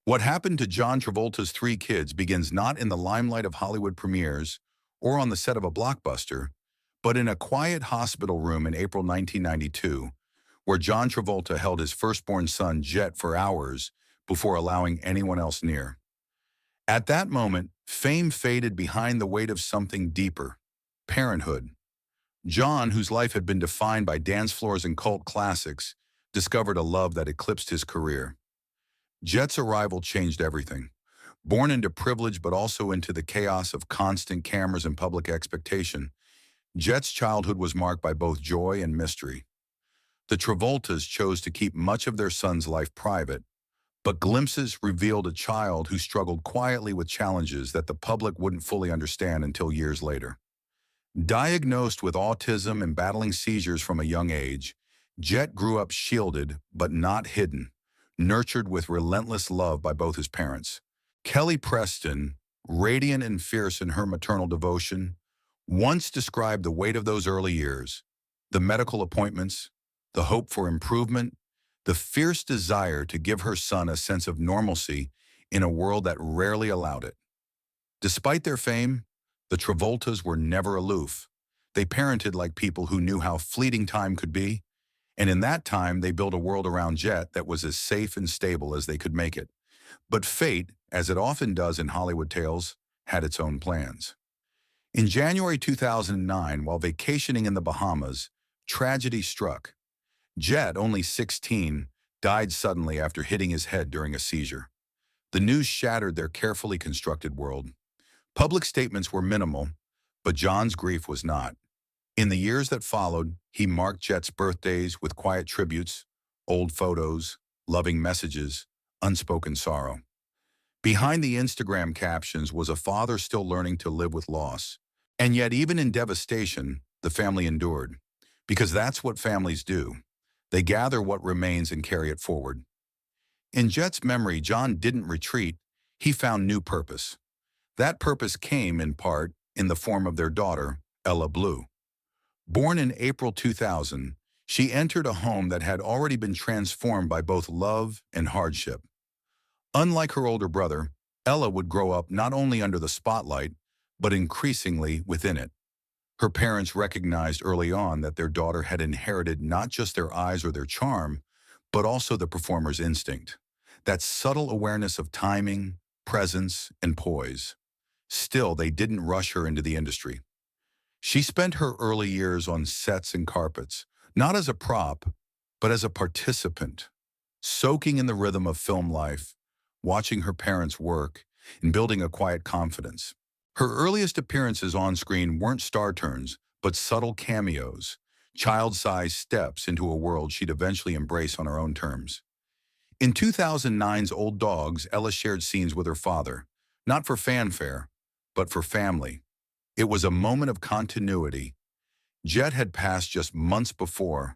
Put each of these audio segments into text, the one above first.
What happened to John Travolta's three kids begins not in the limelight of Hollywood premieres or on the set of a blockbuster, but in a quiet hospital room in April 1992, where John Travolta held his firstborn son Jet for hours before allowing anyone else near. At that moment, fame faded behind the weight of something deeper: parenthood. John, whose life had been defined by dance floors and cult classics, discovered a love that eclipsed his career. Jet's arrival changed everything. Born into privilege but also into the chaos of constant cameras and public expectation, Jet's childhood was marked by both joy and mystery. The Travoltas chose to keep much of their son's life private, but glimpses revealed a child who struggled quietly with challenges that the public wouldn't fully understand until years later. Diagnosed with autism and battling seizures from a young age, Jet grew up shielded but not hidden, nurtured with relentless love by both his parents. Kelly Preston, radiant and fierce in her maternal devotion, once described the weight of those early years: the medical appointments, the hope for improvement, the fierce desire to give her son a sense of normalcy in a world that rarely allowed it. Despite their fame, the Travoltas were never aloof. They parented like people who knew how fleeting time could be, and in that time they built a world around Jet that was as safe and stable as they could make it. But fate, as it often does in Hollywood tales, had its own plans. In January 2009, while vacationing in the Bahamas, tragedy struck. Jet, only 16, died suddenly after hitting his head during a seizure. The news shattered their carefully constructed world. Public statements were minimal, but John's grief was not. In the years that followed, he marked Jet's birthdays with quiet tributes, old photos, loving messages, unspoken sorrow. Behind the Instagram captions was a father still learning to live with loss. And yet, even in devastation, the family endured. Because that's what families do. They gather what remains and carry it forward. In Jet's memory, John didn't retreat. He found new purpose. That purpose came, in part, in the form of their daughter, Ella Blue. Born in April 2000, she entered a home that had already been transformed by both love and hardship. Unlike her older brother, Ella would grow up not only under the spotlight, but increasingly within it. Her parents recognized early on that their daughter had inherited not just their eyes or their charm, but also the performer's instinct, that subtle awareness of timing, presence, and poise. Still, they didn't rush her into the industry. She spent her early years on sets and carpets, not as a prop, but as a participant, soaking in the rhythm of film life, watching her parents work, and building a quiet confidence. Her earliest appearances on screen weren't star turns, but subtle cameos, child-sized steps into a world she'd eventually embrace on her own terms. In 2009's Old Dogs, Ella shared scenes with her father, not for fanfare, but for family. It was a moment of continuity. Jet had passed just months before,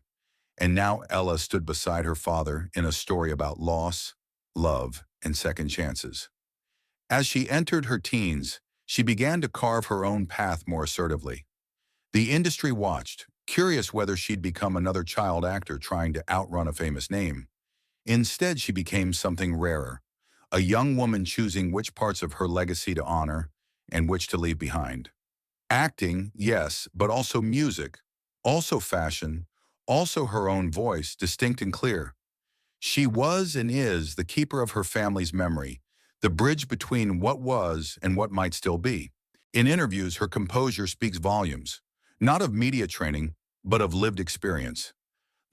and now Ella stood beside her father in a story about loss, love, and second chances. As she entered her teens, she began to carve her own path more assertively. The industry watched, curious whether she'd become another child actor trying to outrun a famous name. Instead, she became something rarer, a young woman choosing which parts of her legacy to honor and which to leave behind. Acting, yes, but also music, also fashion, also her own voice, distinct and clear. She was and is the keeper of her family's memory, the bridge between what was and what might still be. In interviews, her composure speaks volumes, not of media training, but of lived experience,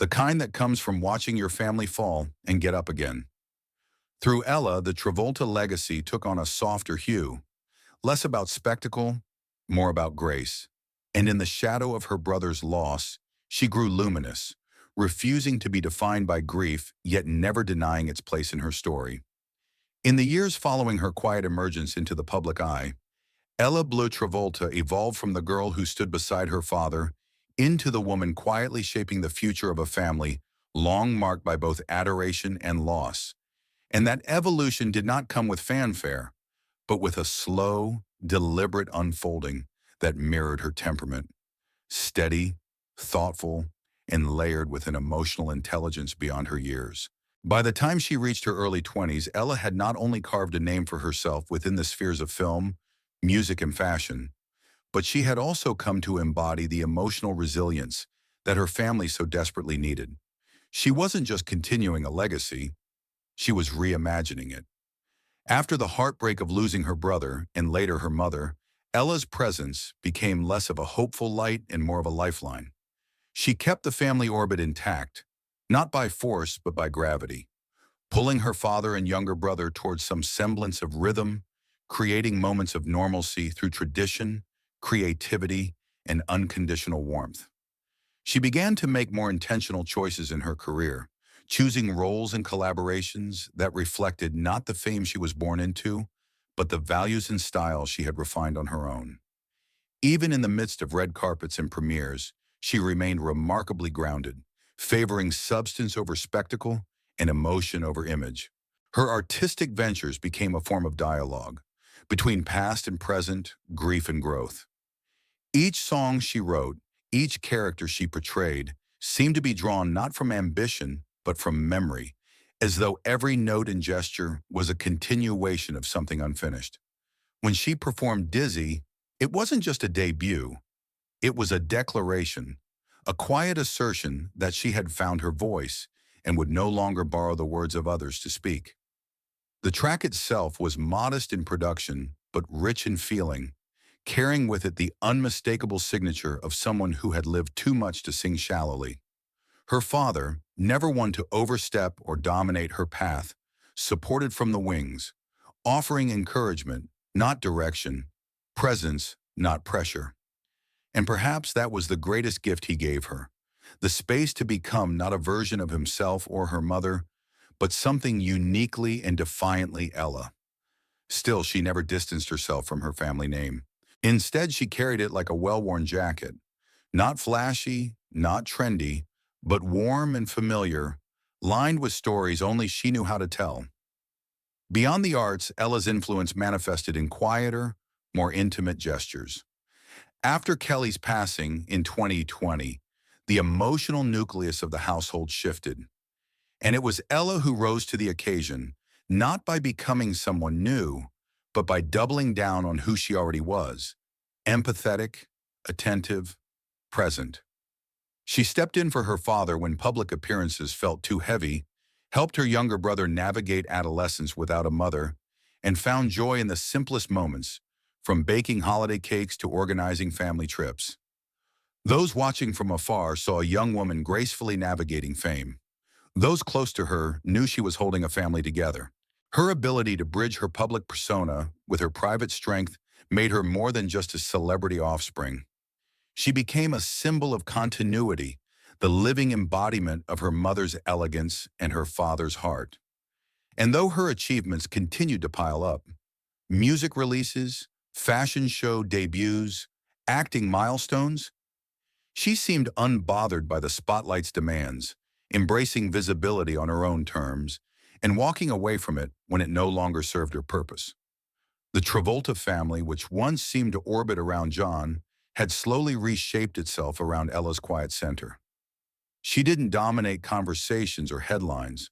the kind that comes from watching your family fall and get up again. Through Ella, the Travolta legacy took on a softer hue, less about spectacle, more about grace. And in the shadow of her brother's loss, she grew luminous, refusing to be defined by grief, yet never denying its place in her story. In the years following her quiet emergence into the public eye, Ella Blue Travolta evolved from the girl who stood beside her father into the woman quietly shaping the future of a family long marked by both adoration and loss. And that evolution did not come with fanfare, but with a slow, deliberate unfolding that mirrored her temperament, steady, thoughtful, and layered with an emotional intelligence beyond her years. By the time she reached her early 20s, Ella had not only carved a name for herself within the spheres of film, music, and fashion, but she had also come to embody the emotional resilience that her family so desperately needed. She wasn't just continuing a legacy, she was reimagining it. After the heartbreak of losing her brother and later her mother, Ella's presence became less of a hopeful light and more of a lifeline. She kept the family orbit intact, not by force but by gravity, pulling her father and younger brother towards some semblance of rhythm, creating moments of normalcy through tradition, creativity, and unconditional warmth. She began to make more intentional choices in her career, choosing roles and collaborations that reflected not the fame she was born into, but the values and style she had refined on her own. Even in the midst of red carpets and premieres, she remained remarkably grounded, favoring substance over spectacle and emotion over image. Her artistic ventures became a form of dialogue between past and present, grief and growth. Each song she wrote, each character she portrayed, seemed to be drawn not from ambition, but from memory, as though every note and gesture was a continuation of something unfinished. When she performed Dizzy, it wasn't just a debut, it was a declaration, a quiet assertion that she had found her voice and would no longer borrow the words of others to speak. The track itself was modest in production, but rich in feeling, carrying with it the unmistakable signature of someone who had lived too much to sing shallowly. Her father, never one to overstep or dominate her path, supported from the wings, offering encouragement, not direction, presence, not pressure. And perhaps that was the greatest gift he gave her, the space to become not a version of himself or her mother, but something uniquely and defiantly Ella. Still, she never distanced herself from her family name. Instead, she carried it like a well-worn jacket, not flashy, not trendy, but warm and familiar, lined with stories only she knew how to tell. Beyond the arts, Ella's influence manifested in quieter, more intimate gestures. After Kelly's passing in 2020, the emotional nucleus of the household shifted, and it was Ella who rose to the occasion, not by becoming someone new, but by doubling down on who she already was, empathetic, attentive, present. She stepped in for her father when public appearances felt too heavy, helped her younger brother navigate adolescence without a mother, and found joy in the simplest moments, from baking holiday cakes to organizing family trips. Those watching from afar saw a young woman gracefully navigating fame. Those close to her knew she was holding a family together. Her ability to bridge her public persona with her private strength made her more than just a celebrity offspring. She became a symbol of continuity, the living embodiment of her mother's elegance and her father's heart. And though her achievements continued to pile up, music releases, fashion show debuts, acting milestones, she seemed unbothered by the spotlight's demands, embracing visibility on her own terms, and walking away from it when it no longer served her purpose. The Travolta family, which once seemed to orbit around John, had slowly reshaped itself around Ella's quiet center. She didn't dominate conversations or headlines,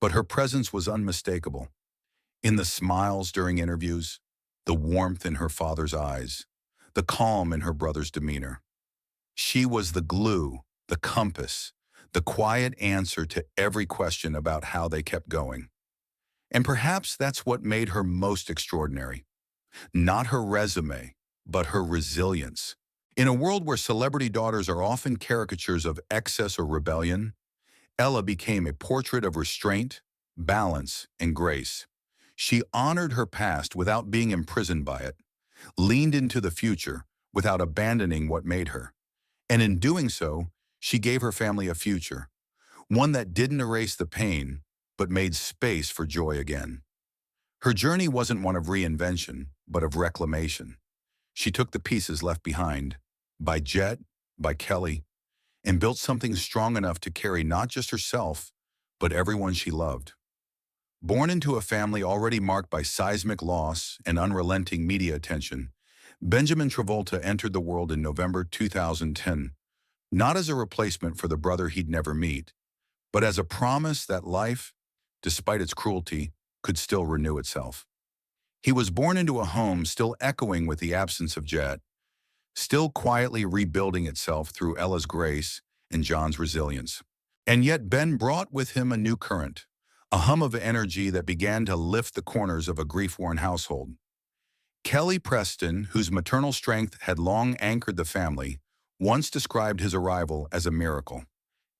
but her presence was unmistakable. In the smiles during interviews, the warmth in her father's eyes, the calm in her brother's demeanor. She was the glue, the compass, the quiet answer to every question about how they kept going. And perhaps that's what made her most extraordinary. Not her resume, but her resilience. In a world where celebrity daughters are often caricatures of excess or rebellion, Ella became a portrait of restraint, balance, and grace. She honored her past without being imprisoned by it, leaned into the future without abandoning what made her. And in doing so, she gave her family a future, one that didn't erase the pain, but made space for joy again. Her journey wasn't one of reinvention, but of reclamation. She took the pieces left behind, by Jet, by Kelly, and built something strong enough to carry not just herself, but everyone she loved. Born into a family already marked by seismic loss and unrelenting media attention, Benjamin Travolta entered the world in November 2010, not as a replacement for the brother he'd never meet, but as a promise that life, despite its cruelty, could still renew itself. He was born into a home still echoing with the absence of Jet, still quietly rebuilding itself through Ella's grace and John's resilience. And yet Ben brought with him a new current, a hum of energy that began to lift the corners of a grief-worn household. Kelly Preston, whose maternal strength had long anchored the family, once described his arrival as a miracle.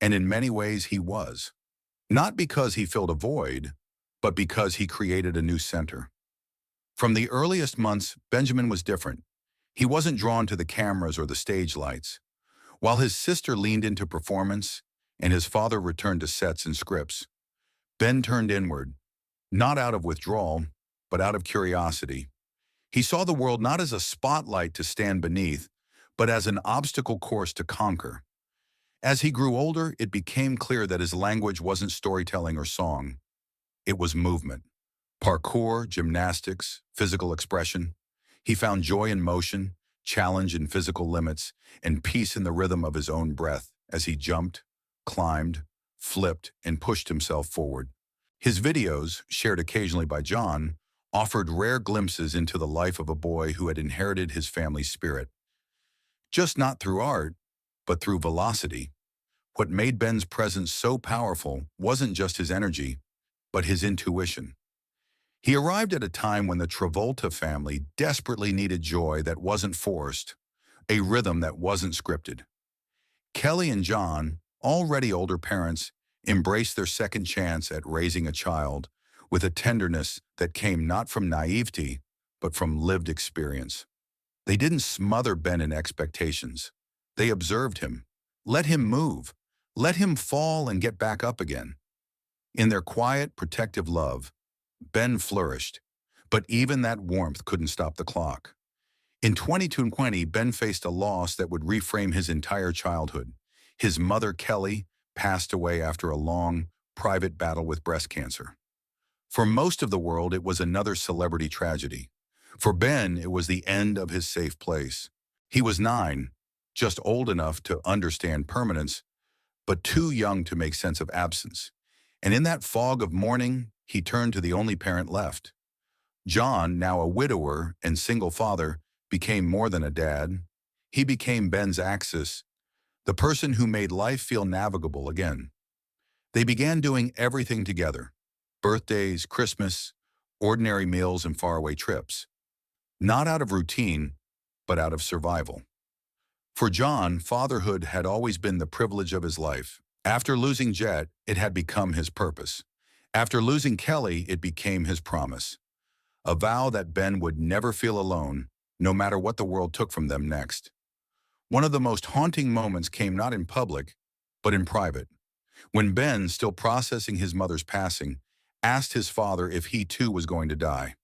And in many ways he was. Not because he filled a void, but because he created a new center. From the earliest months, Benjamin was different. He wasn't drawn to the cameras or the stage lights. While his sister leaned into performance and his father returned to sets and scripts, Ben turned inward, not out of withdrawal, but out of curiosity. He saw the world not as a spotlight to stand beneath, but as an obstacle course to conquer. As he grew older, it became clear that his language wasn't storytelling or song. It was movement. Parkour, gymnastics, physical expression. He found joy in motion, challenge in physical limits, and peace in the rhythm of his own breath as he jumped, climbed, flipped, and pushed himself forward. His videos, shared occasionally by John, offered rare glimpses into the life of a boy who had inherited his family's spirit. Just not through art, but through velocity. What made Ben's presence so powerful wasn't just his energy, but his intuition. He arrived at a time when the Travolta family desperately needed joy that wasn't forced, a rhythm that wasn't scripted. Kelly and John, already older parents, embraced their second chance at raising a child with a tenderness that came not from naivety, but from lived experience. They didn't smother Ben in expectations. They observed him, let him move, let him fall and get back up again. In their quiet, protective love, Ben flourished, but even that warmth couldn't stop the clock. In 2020, Ben faced a loss that would reframe his entire childhood. His mother, Kelly, passed away after a long, private battle with breast cancer. For most of the world, it was another celebrity tragedy. For Ben, it was the end of his safe place. He was 9, just old enough to understand permanence, but too young to make sense of absence. And in that fog of mourning, he turned to the only parent left. John, now a widower and single father, became more than a dad. He became Ben's axis, the person who made life feel navigable again. They began doing everything together: birthdays, Christmas, ordinary meals, and faraway trips. Not out of routine, but out of survival. For John, fatherhood had always been the privilege of his life. After losing Jet, it had become his purpose. After losing Kelly, it became his promise. A vow that Ben would never feel alone, no matter what the world took from them next. One of the most haunting moments came not in public, but in private, when Ben, still processing his mother's passing, asked his father if he too was going to die.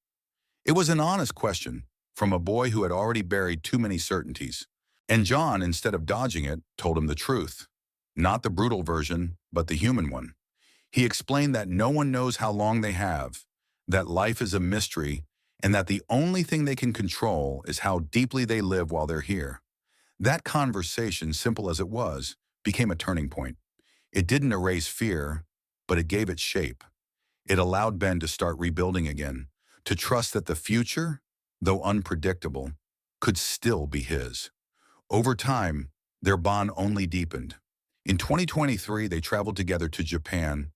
It was an honest question, from a boy who had already buried too many certainties. And John, instead of dodging it, told him the truth. Not the brutal version, but the human one. He explained that no one knows how long they have, that life is a mystery, and that the only thing they can control is how deeply they live while they're here. That conversation, simple as it was, became a turning point. It didn't erase fear, but it gave it shape. It allowed Ben to start rebuilding again, to trust that the future, though unpredictable, could still be his. Over time, their bond only deepened. In 2023, they traveled together to Japan,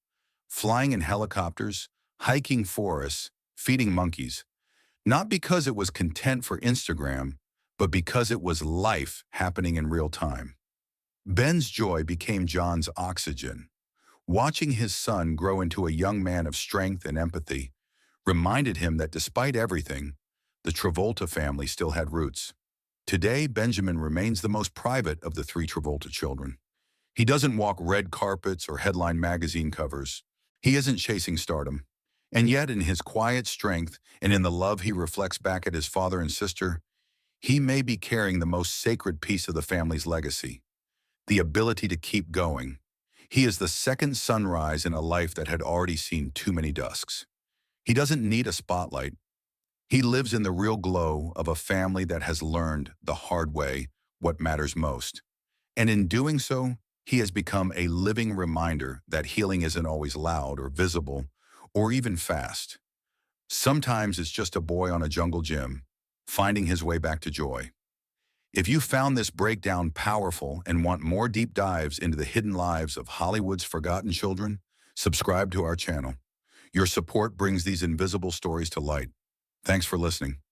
flying in helicopters, hiking forests, feeding monkeys. Not because it was content for Instagram, but because it was life happening in real time. Ben's joy became John's oxygen. Watching his son grow into a young man of strength and empathy reminded him that despite everything, the Travolta family still had roots. Today, Benjamin remains the most private of the 3 Travolta children. He doesn't walk red carpets or headline magazine covers. He isn't chasing stardom. And yet, in his quiet strength and in the love he reflects back at his father and sister, he may be carrying the most sacred piece of the family's legacy: the ability to keep going. He is the second sunrise in a life that had already seen too many dusks. He doesn't need a spotlight. He lives in the real glow of a family that has learned the hard way what matters most. And in doing so, he has become a living reminder that healing isn't always loud or visible, or even fast. Sometimes it's just a boy on a jungle gym, finding his way back to joy. If you found this breakdown powerful and want more deep dives into the hidden lives of Hollywood's forgotten children, subscribe to our channel. Your support brings these invisible stories to light. Thanks for listening.